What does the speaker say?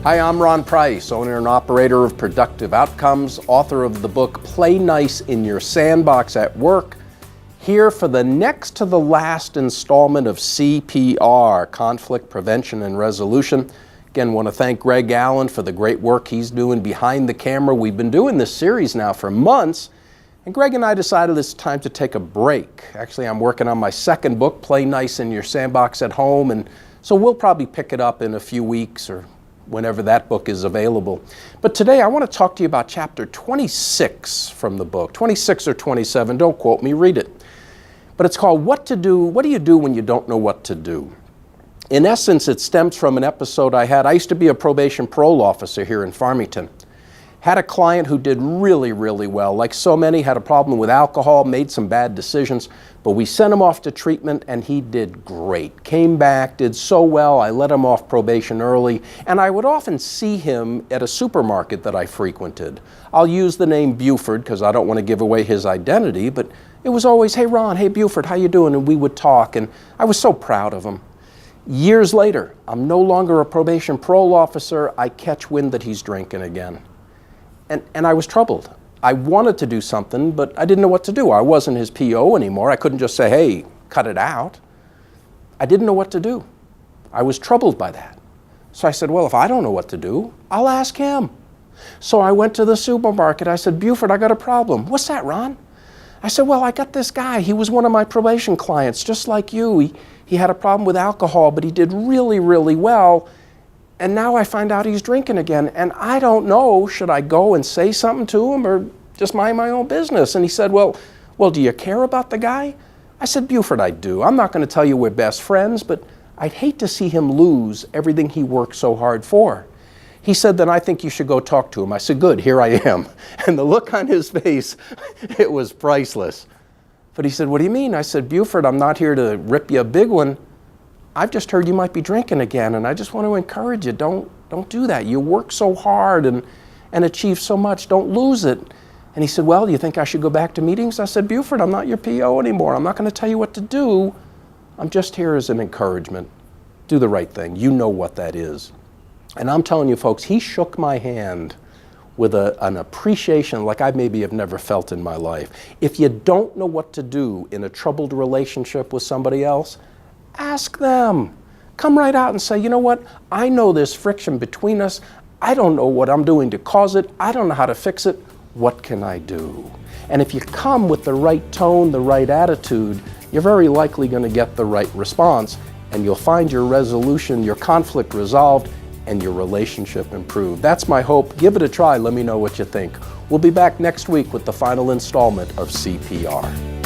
Hi, I'm Ron Price, owner and operator of Productive Outcomes, author of the book Play Nice in Your Sandbox at Work, here for the next to the last installment of CPR, Conflict Prevention and Resolution. Again, want to thank Greg Allen for the great work he's doing behind the camera. We've been doing this series now for months, and Greg and I decided it's time to take a break. Actually, I'm working on my second book, Play Nice in Your Sandbox at Home, and so we'll probably pick it up in a few weeks or whenever that book is available. But today I want to talk to you about chapter 26 from the book, 26 or 27, don't quote me, read it. But it's called What to Do, What Do You Do When You Don't Know What to Do? In essence, it stems from an episode I had. I used to be a probation parole officer here in Farmington. Had a client who did really, really well. Like so many, had a problem with alcohol, made some bad decisions, but we sent him off to treatment and he did great. Came back, did so well, I let him off probation early, and I would often see him at a supermarket that I frequented. I'll use the name Buford because I don't want to give away his identity, but it was always, hey Ron, hey Buford, how you doing? And we would talk, and I was so proud of him. Years later, I'm no longer a probation parole officer, I catch wind that he's drinking again. And I was troubled. I wanted to do something, but I didn't know what to do. I wasn't his PO anymore. I couldn't just say, hey, cut it out. I didn't know what to do. I was troubled by that. So I said, well, if I don't know what to do, I'll ask him. So I went to the supermarket. I said, Buford, I got a problem. What's that, Ron? I said, well, I got this guy. He was one of my probation clients, just like you. He had a problem with alcohol, but he did really, really well. And now I find out he's drinking again, and I don't know, should I go and say something to him or just mind my own business? And he said, well, do you care about the guy? I said, Buford, I do. I'm not going to tell you we're best friends, but I'd hate to see him lose everything he worked so hard for. He said, then I think you should go talk to him. I said, good, here I am. And the look on his face, it was priceless. But he said, what do you mean? I said, Buford, I'm not here to rip you a big one. I've just heard you might be drinking again, and I just want to encourage you, don't do that. You work so hard and achieve so much, don't lose it. And he said, well, do you think I should go back to meetings? I said, Buford, I'm not your PO anymore. I'm not going to tell you what to do. I'm just here as an encouragement. Do the right thing. You know what that is. And I'm telling you, folks, he shook my hand with an appreciation like I maybe have never felt in my life. If you don't know what to do in a troubled relationship with somebody else, ask them. Come right out and say, you know what? I know there's friction between us. I don't know what I'm doing to cause it. I don't know how to fix it. What can I do? And if you come with the right tone, the right attitude, you're very likely going to get the right response, and you'll find your resolution, your conflict resolved, and your relationship improved. That's my hope. Give it a try. Let me know what you think. We'll be back next week with the final installment of CPR.